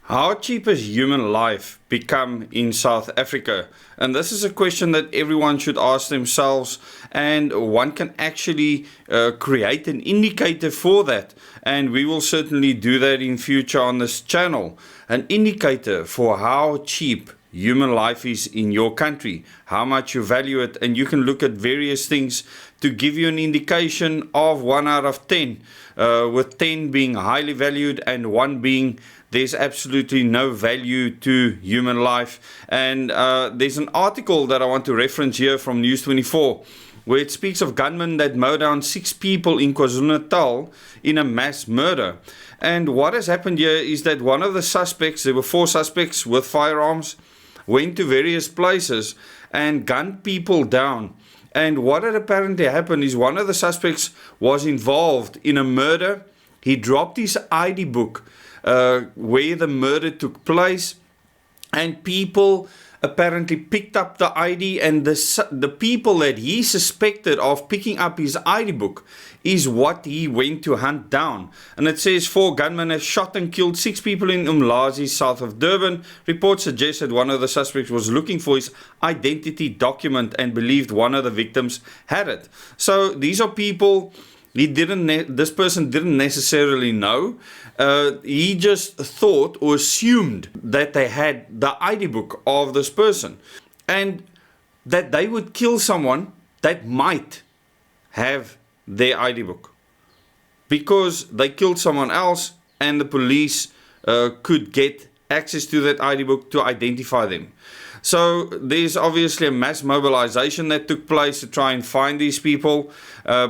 How cheap has human life become in South Africa? And this is a question that everyone should ask themselves, and one can actually create an indicator for that, and we will certainly do that in future on this channel. An indicator for how cheap human life is in your country, how much you value it, and you can look at various things to give you an indication of 1 out of 10, with 10 being highly valued and 1 being there's absolutely no value to human life. And there's an article that I want to reference here from News 24, where it speaks of gunmen that mow down 6 people in KwaZulu-Natal in a mass murder. And what has happened here is that one of the suspects, there were 4 suspects with firearms, went to various places and gunned people down. And what had apparently happened is one of the suspects was involved in a murder. He dropped his ID book where the murder took place, and people apparently picked up the ID, and the people that he suspected of picking up his ID book is what he went to hunt down. And it says 4 gunmen have shot and killed 6 people in Umlazi, south of Durban. Reports suggest that one of the suspects was looking for his identity document and believed one of the victims had it. So these are people this person didn't necessarily know. He just thought or assumed that they had the ID book of this person, and that they would kill someone that might have their ID book, because they killed someone else and the police could get access to that ID book to identify them. So there's obviously a mass mobilization that took place to try and find these people,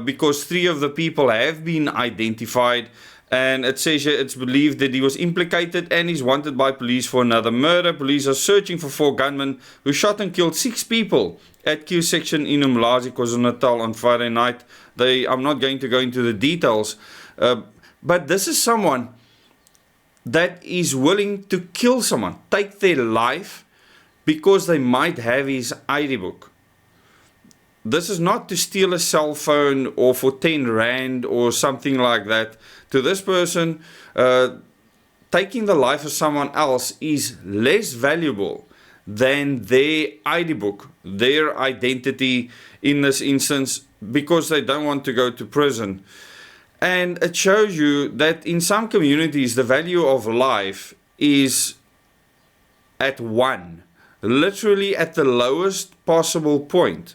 because 3 of the people have been identified, and it says here it's believed that he was implicated and is wanted by police for another murder. Police are searching for 4 gunmen who shot and killed 6 people at Q section in Umlazi, KwaZulu-Natal on Friday night. I'm not going to go into the details, but this is someone that is willing to kill someone, take their life, because they might have his ID book. This is not to steal a cell phone or for 10 rand or something like that. To this person, taking the life of someone else is less valuable than their ID book, their identity in this instance, because they don't want to go to prison. And it shows you that in some communities the value of life is at 1. Literally at the lowest possible point,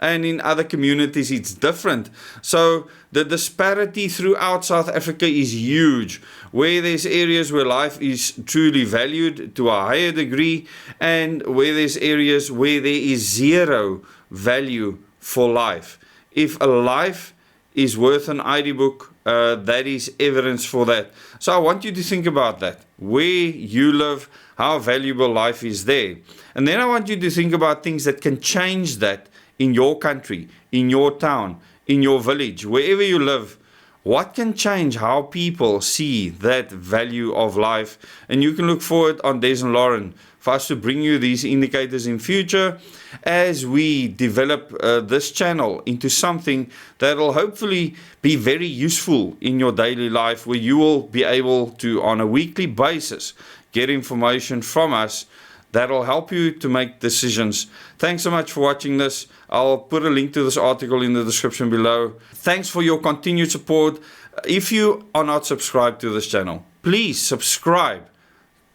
and in other communities it's different. So the disparity throughout South Africa is huge, where there's areas where life is truly valued to a higher degree, and where there's areas where there is 0 value for life. If a life is worth an ID book, that is evidence for that. So I want you to think about that. Where you live, how valuable life is there. And then I want you to think about things that can change that in your country, in your town, in your village, wherever you live. What can change how people see that value of life? And you can look forward on Des and Lauren for us to bring you these indicators in future as we develop this channel into something that will hopefully be very useful in your daily life, where you will be able to, on a weekly basis, get information from us that will help you to make decisions. Thanks so much for watching this. I'll put a link to this article in the description below. Thanks for your continued support. If you are not subscribed to this channel, please subscribe.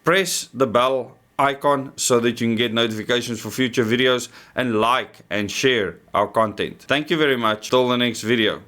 Press the bell icon so that you can get notifications for future videos, and like and share our content. Thank you very much. Till the next video.